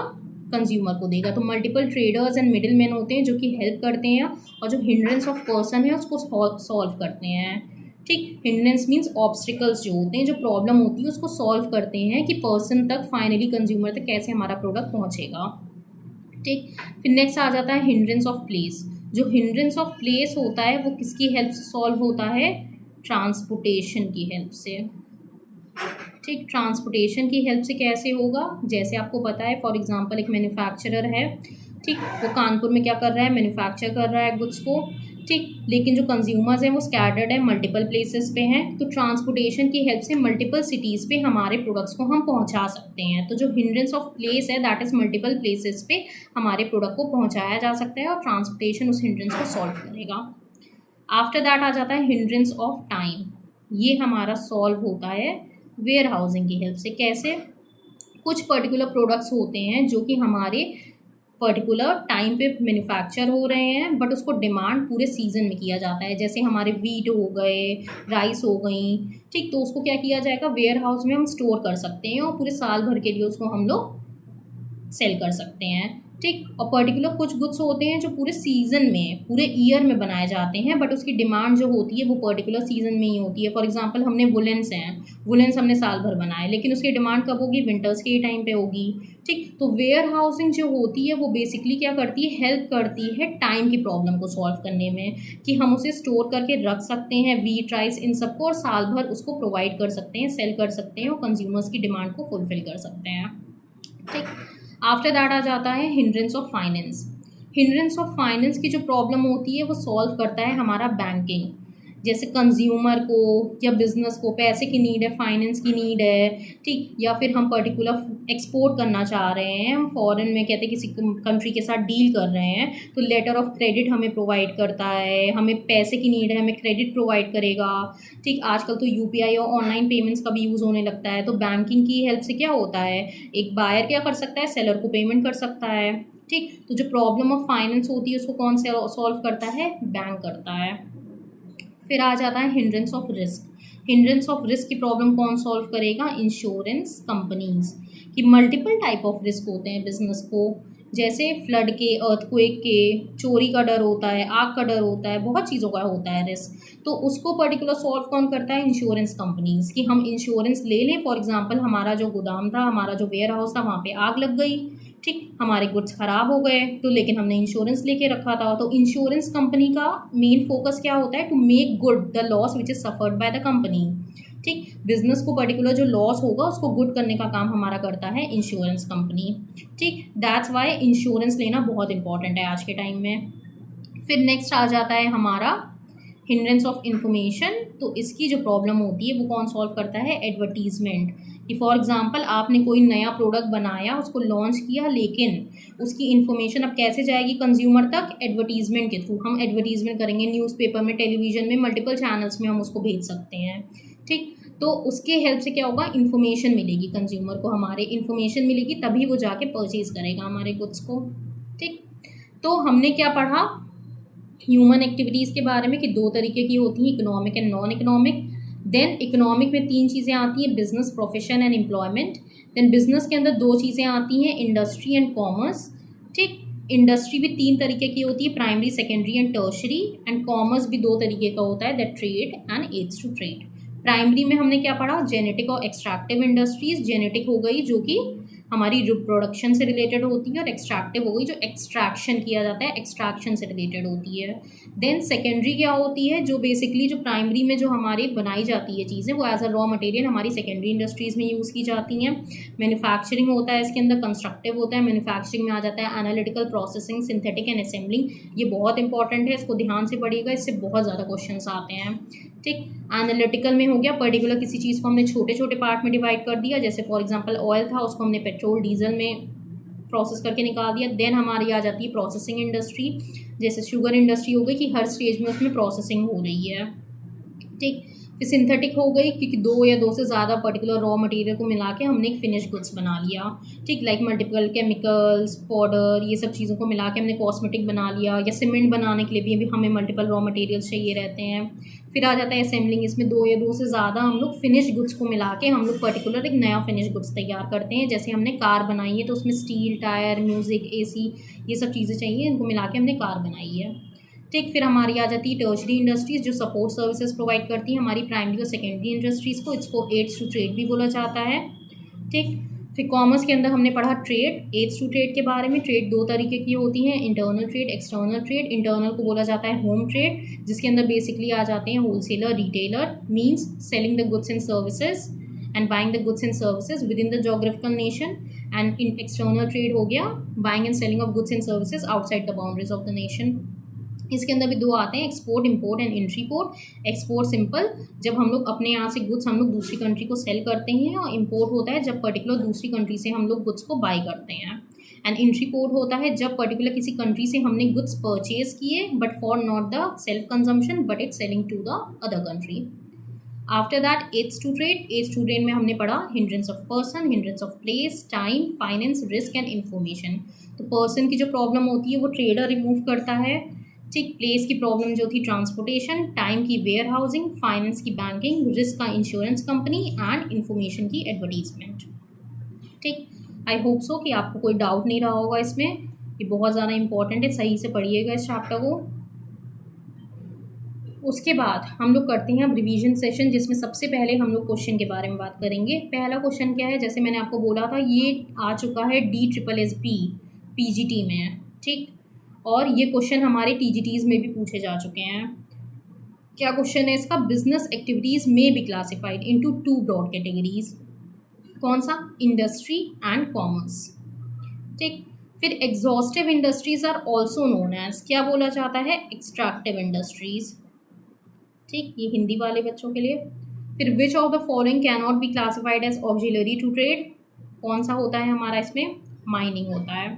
A: कंज्यूमर को देगा। तो multiple traders and middle man होते हैं जो कि हेल्प करते हैं और जो हिंड्रेंस ऑफ पर्सन है उसको सॉल्व करते हैं। ठीक, हिंड्रेंस मीन्स ऑब्स्टिकल्स जो होते हैं, जो प्रॉब्लम होती है उसको सॉल्व करते हैं कि पर्सन तक, फाइनली कंज्यूमर तक कैसे हमारा प्रोडक्ट पहुंचेगा। ठीक, फिर नेक्स्ट आ जाता है हिंड्रेंस ऑफ प्लेस। जो हिंड्रेंस ऑफ प्लेस होता है वो किसकी हेल्प से सॉल्व होता है, ट्रांसपोर्टेशन की हेल्प से। ठीक, ट्रांसपोर्टेशन की हेल्प से कैसे होगा, जैसे आपको पता है फॉर एग्जांपल एक मैन्युफैक्चरर है, ठीक, वो कानपुर में क्या कर रहा है, मैन्युफैक्चर कर रहा है गुड्स को, ठीक, लेकिन जो कंज्यूमर्स हैं वो स्कैटर्ड है, मल्टीपल प्लेसेस पे हैं। तो ट्रांसपोर्टेशन की हेल्प से मल्टीपल सिटीज़ पे हमारे प्रोडक्ट्स को हम पहुंचा सकते हैं। तो जो हिंड्रेंस ऑफ प्लेस है दैट इज़ मल्टीपल प्लेसेस पे हमारे प्रोडक्ट को पहुंचाया जा सकता है और ट्रांसपोर्टेशन उस हिंड्रेंस को सॉल्व करेगा। आफ्टर दैट आ जाता है हिंड्रेंस ऑफ टाइम। ये हमारा सॉल्व होता है वेयर हाउसिंग की हेल्प से। कैसे, कुछ पर्टिकुलर प्रोडक्ट्स होते हैं जो कि हमारे पर्टिकुलर टाइम पे मैन्युफैक्चर हो रहे हैं बट उसको डिमांड पूरे सीजन में किया जाता है, जैसे हमारे वीट हो गए, राइस हो गई, ठीक, तो उसको क्या किया जाएगा, वेयर हाउस में हम स्टोर कर सकते हैं और पूरे साल भर के लिए उसको हम लोग सेल कर सकते हैं। ठीक, और पर्टिकुलर कुछ गुड्स होते हैं जो पूरे सीजन में, पूरे ईयर में बनाए जाते हैं बट उसकी डिमांड जो होती है वो पर्टिकुलर सीजन में ही होती है। फॉर एग्जांपल हमने वुलेंस हैं, वुलेंस हमने साल भर बनाए लेकिन उसकी डिमांड कब होगी, विंटर्स के टाइम पे होगी। ठीक, तो वेयर हाउसिंग जो होती है वो बेसिकली क्या करती है, हेल्प करती है टाइम की प्रॉब्लम को सॉल्व करने में, कि हम उसे स्टोर करके रख सकते हैं वीट, राइस, इन सबको, और साल भर उसको प्रोवाइड कर सकते हैं, सेल कर सकते हैं और कंज्यूमर्स की डिमांड को फुलफिल कर सकते हैं। ठीक, आफ्टर दैट आ जाता है hindrance of finance. Hindrance of finance की जो प्रॉब्लम होती है वो सॉल्व करता है हमारा बैंकिंग। जैसे कंज्यूमर को या बिजनेस को पैसे की नीड है, फाइनेंस की नीड है, ठीक, या फिर हम पर्टिकुलर एक्सपोर्ट करना चाह रहे हैं, हम फॉरेन में कहते हैं किसी कंट्री के साथ डील कर रहे हैं, तो लेटर ऑफ क्रेडिट हमें प्रोवाइड करता है, हमें पैसे की नीड है, हमें क्रेडिट प्रोवाइड करेगा। ठीक, आजकल तो यूपीआई और ऑनलाइन पेमेंट्स का भी यूज़ होने लगता है, तो बैंकिंग की हेल्प से क्या होता है, एक बायर क्या कर सकता है, सेलर को पेमेंट कर सकता है। ठीक, तो जो प्रॉब्लम ऑफ फाइनेंस होती है उसको कौन से सॉल्व करता है, बैंक करता है। फिर आ जाता है hindrance of risk. Hindrance of risk की प्रॉब्लम कौन सॉल्व करेगा, इंश्योरेंस कंपनीज। कि मल्टीपल टाइप ऑफ रिस्क होते हैं बिजनेस को, जैसे फ्लड के, अर्थक्वेक के, चोरी का डर होता है, आग का डर होता है, बहुत चीज़ों का होता है रिस्क। तो उसको पर्टिकुलर सॉल्व कौन करता है, इंश्योरेंस कंपनीज। कि हम इंश्योरेंस ले लें, फॉर एग्जांपल हमारा जो गोदाम था, हमारा जो वेयर हाउस था, वहाँ पे आग लग गई, ठीक, हमारे गुड्स ख़राब हो गए, तो लेकिन हमने इंश्योरेंस लेके रखा था। तो इंश्योरेंस कंपनी का मेन फोकस क्या होता है, to make good the loss which is suffered by the company. ठीक, बिजनेस को पर्टिकुलर जो लॉस होगा उसको गुड करने का काम हमारा करता है इंश्योरेंस कंपनी। ठीक, दैट्स वाई इंश्योरेंस लेना बहुत इंपॉर्टेंट है आज के टाइम में। फिर नेक्स्ट आ जाता है हमारा हिंड्रेंस ऑफ इंफॉर्मेशन। तो इसकी जो प्रॉब्लम होती है वो कौन सॉल्व करता है, एडवर्टीजमेंट। कि फॉर एग्जांपल आपने कोई नया प्रोडक्ट बनाया, उसको लॉन्च किया, लेकिन उसकी इन्फॉर्मेशन अब कैसे जाएगी कंज्यूमर तक, एडवर्टीजमेंट के थ्रू। हम एडवर्टीजमेंट करेंगे न्यूज़पेपर में, टेलीविजन में, मल्टीपल चैनल्स में हम उसको भेज सकते हैं। ठीक, तो उसके हेल्प से क्या होगा, इन्फॉर्मेशन मिलेगी कंज्यूमर को, हमारे इन्फॉर्मेशन मिलेगी तभी वो जाके परचेज करेगा हमारे गुड्स को। ठीक, तो हमने क्या पढ़ा ह्यूमन एक्टिविटीज़ के बारे में कि दो तरीके की होती हैं, economic and non economic. Then economic में तीन चीज़ें आती हैं, business, profession and employment. Then business के अंदर दो चीज़ें आती हैं, इंडस्ट्री एंड कॉमर्स। ठीक, इंडस्ट्री भी तीन तरीके की होती है, primary, secondary and tertiary. And commerce भी दो तरीके का होता है, that trade and aids to trade. Primary में हमने क्या पढ़ा, जेनेटिक और एक्सट्रैक्टिव इंडस्ट्रीज। जेनेटिक हो गई जो कि हमारी रिप्रोडक्शन से रिलेटेड होती है, और एक्सट्रैक्टिव हो गई जो एक्सट्रैक्शन किया जाता है, एक्सट्रैक्शन से रिलेटेड होती है। देन सेकेंडरी क्या होती है, जो बेसिकली जो प्राइमरी में जो हमारी बनाई जाती है चीज़ें वो एज अ रॉ मटेरियल हमारी सेकेंडरी इंडस्ट्रीज़ में यूज़ की जाती हैं। मैन्युफैक्चरिंग होता है इसके अंदर, कंस्ट्रक्टिव होता है, मैन्युफैक्चरिंग में आ जाता है analytical, processing, synthetic and assembling. ये बहुत इंपॉर्टेंट है, इसको ध्यान से पढ़िएगा, इससे बहुत ज़्यादा क्वेश्चन आते हैं। ठीक, एनालिटिकल में हो गया पर्टिकुलर किसी चीज़ को हमने छोटे छोटे पार्ट में डिवाइड कर दिया, जैसे फॉर एग्जांपल ऑयल था, उसको हमने पेट्रोल, डीजल में प्रोसेस करके निकाल दिया। देन हमारी आ जाती है प्रोसेसिंग इंडस्ट्री, जैसे शुगर इंडस्ट्री हो गई कि हर स्टेज में उसमें प्रोसेसिंग हो रही है। ठीक, फिर सिंथेटिक हो गई क्योंकि दो या दो से ज़्यादा पर्टिकुलर रॉ मटेरियल को मिला के हमने एक फिनिश गुड्स बना लिया, ठीक, लाइक मल्टीपल केमिकल्स, पाउडर, ये सब चीज़ों को मिला के हमने कॉस्मेटिक बना लिया, या सीमेंट बनाने के लिए भी हमें मल्टीपल रॉ मटेरियल्स चाहिए रहते हैं। फिर आ जाता है असेंबलिंग, इसमें दो या दो से ज़्यादा हम लोग फिनिश गुड्स को मिला के हम लोग पर्टिकुलर एक नया फिनिश गुड्स तैयार करते हैं। जैसे हमने कार बनाई है तो उसमें स्टील, टायर, म्यूज़िक, AC, ये सब चीज़ें चाहिए, इनको मिला के हमने कार बनाई है, ठीक। फिर हमारी आ जाती है टर्शरी इंडस्ट्रीज़ जो सपोर्ट सर्विसेज प्रोवाइड करती हैं हमारी प्राइमरी और सेकेंडरी इंडस्ट्रीज़ को। इसको एड्स टू ट्रेड भी बोला जाता है, ठीक। फिर कॉमर्स के अंदर हमने पढ़ा ट्रेड, एड्स टू ट्रेड के बारे में। ट्रेड दो तरीके की होती हैं, internal trade, external trade. Internal को बोला जाता है होम ट्रेड, जिसके अंदर बेसिकली आ जाते हैं wholesaler, retailer, means selling the goods and services and buying the goods and services with in the geographical nation. And in external trade हो गया buying and selling of goods and services outside the boundaries of the nation. इसके अंदर भी दो आते हैं, export import and entry port. Export simple, जब हम लोग अपने यहाँ से गुड्स हम लोग दूसरी कंट्री को सेल करते हैं, और इम्पोर्ट होता है जब पर्टिकुलर दूसरी कंट्री से हम लोग गुड्स को बाई करते हैं। एंड एंट्री पोर्ट होता है जब पर्टिकुलर किसी कंट्री से हमने गुड्स परचेज किए but for not the self consumption but it's selling to the other country. After that aids to trade. Aids to trade में हमने पढ़ा hindrance of person, hindrance of place, time, finance, risk and information. तो पर्सन की जो प्रॉब्लम होती है वो ट्रेडर रिमूव करता है, ठीक। प्लेस की प्रॉब्लम जो थी ट्रांसपोर्टेशन, टाइम की वेयर हाउसिंग, फाइनेंस की बैंकिंग, रिस्क का इंश्योरेंस कंपनी एंड इन्फॉर्मेशन की एडवर्टीजमेंट, ठीक। आई होप सो कि आपको कोई डाउट नहीं रहा होगा इसमें, ये बहुत ज़्यादा इंपॉर्टेंट है, सही से पढ़िएगा इस चैप्टर को। उसके बाद हम लोग करते हैं अब रिवीजन सेशन, जिसमें सबसे पहले हम लोग क्वेश्चन के बारे में बात करेंगे। पहला क्वेश्चन क्या है, जैसे मैंने आपको बोला था ये आ चुका है DSSSB PGT में, ठीक। और ये क्वेश्चन हमारे TGTs में भी पूछे जा चुके हैं। क्या क्वेश्चन है इसका, बिजनेस एक्टिविटीज़ में be classified into two broad categories. कौन सा, इंडस्ट्री एंड कॉमर्स, ठीक। फिर exhaustive industries are also known as, क्या बोला जाता है, एक्सट्रैक्टिव इंडस्ट्रीज, ठीक, ये हिंदी वाले बच्चों के लिए। फिर which of the following can not be classified as auxiliary to trade, कौन सा होता है हमारा इसमें, माइनिंग होता है,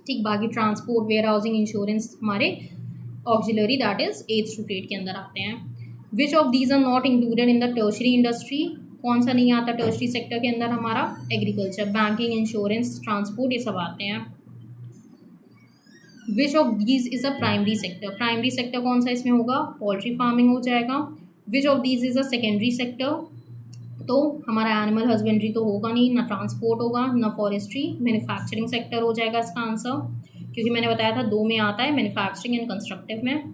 A: ठीक। बाकी ट्रांसपोर्ट, वेयर हाउसिंग, इंश्योरेंस हमारे auxiliary that is aids to trade के अंदर आते हैं। Which of these are not included in the tertiary industry, कौन सा नहीं आता टर्शरी सेक्टर के अंदर हमारा, एग्रीकल्चर, बैंकिंग, इंश्योरेंस, ट्रांसपोर्ट, ये सब आते हैं। Which of these is a primary sector, primary sector कौन सा इसमें होगा, पोल्ट्री फार्मिंग हो जाएगा। विच of these is a secondary sector, तो हमारा एनिमल हस्बेंड्री तो होगा नहीं, ना ट्रांसपोर्ट होगा, ना फॉरेस्ट्री, मैन्युफैक्चरिंग सेक्टर हो जाएगा इसका आंसर, क्योंकि मैंने बताया था दो में आता है, मैन्युफैक्चरिंग एंड कंस्ट्रक्टिव में।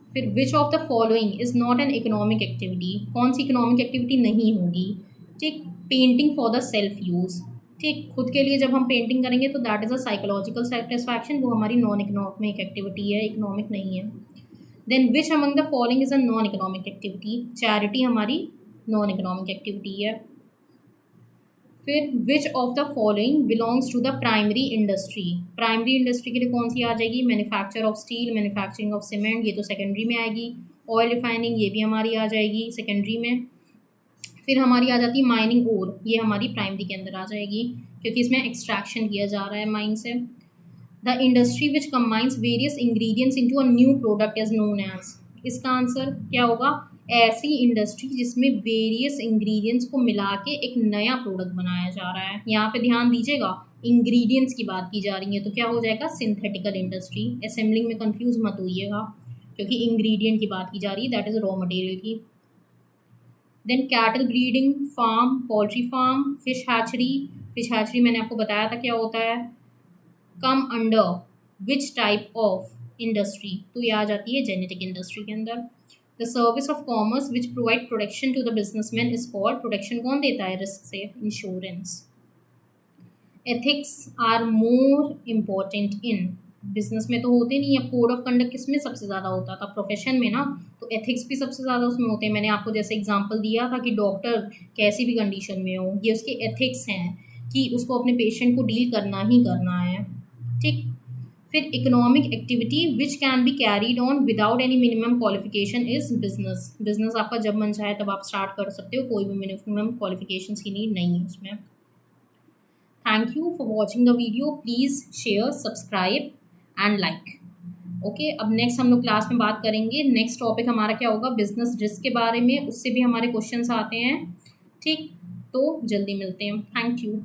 A: फिर which of the following is not an economic activity, कौन सी इकोनॉमिक एक्टिविटी नहीं होगी, ठीक। Painting for the self use, ठीक, खुद के लिए जब हम पेंटिंग करेंगे तो that is a psychological satisfaction, वो हमारी नॉन इकोनॉमिक एक्टिविटी है, इकोनॉमिक नहीं है। Then which among the following is a non economic activity, charity हमारी नॉन इकोनॉमिक एक्टिविटी है। फिर which of the following belongs to the primary industry, primary industry के लिए कौन सी आ जाएगी, manufacture of steel, manufacturing of cement, ये तो सेकेंडरी में आएगी। ऑयल रिफाइनिंग, ये भी हमारी आ जाएगी सेकेंडरी में। फिर हमारी आ जाती है माइनिंग ओर, ये हमारी प्राइमरी के अंदर आ जाएगी, क्योंकि इसमें एक्सट्रैक्शन किया जा रहा है माइन से। The industry which combines various ingredients into a new product is known as, इसका आंसर क्या होगा, ऐसी इंडस्ट्री जिसमें वेरियस इंग्रेडिएंट्स को मिला के एक नया प्रोडक्ट बनाया जा रहा है। यहाँ पे ध्यान दीजिएगा, इंग्रेडिएंट्स की बात की जा रही है, तो क्या हो जाएगा, सिंथेटिकल इंडस्ट्री। असेंबलिंग में कंफ्यूज मत होइएगा, क्योंकि इंग्रेडिएंट की बात की जा रही है, दैट इज रॉ मटेरियल की। Then cattle breeding farm, poultry farm, fish hatchery, fish hatchery मैंने आपको बताया था क्या होता है, come under which type of industry, तो ये आ जाती है जेनेटिक इंडस्ट्री के अंदर। The service of commerce which provide protection to the businessman is called, protection कौन देता है रिस्क से, insurance. Ethics are more important in, business में तो होते नहीं है, कोड ऑफ कंडक्ट किस में सबसे ज़्यादा होता था, प्रोफेशन में ना, तो एथिक्स भी सबसे ज़्यादा उसमें होते हैं। मैंने आपको जैसे एग्जांपल दिया था कि डॉक्टर कैसी भी कंडीशन में हो, ये उसके एथिक्स हैं कि उसको अपने पेशेंट को डील करना ही करना है, ठीक। फिर economic activity which can be carried on without any minimum qualification is business, business आपका जब मन चाहे तब आप स्टार्ट कर सकते हो, कोई भी मिनिमम क्वालिफिकेशन की नीड नहीं है उसमें। Thank you for watching the video, please share, subscribe and like. Okay, अब नेक्स्ट हम लोग क्लास में बात करेंगे। नेक्स्ट टॉपिक हमारा क्या होगा, बिजनेस रिस्क के बारे में, उससे भी हमारे क्वेश्चंस आते हैं। ठीक, तो जल्दी मिलते हैं। Thank you.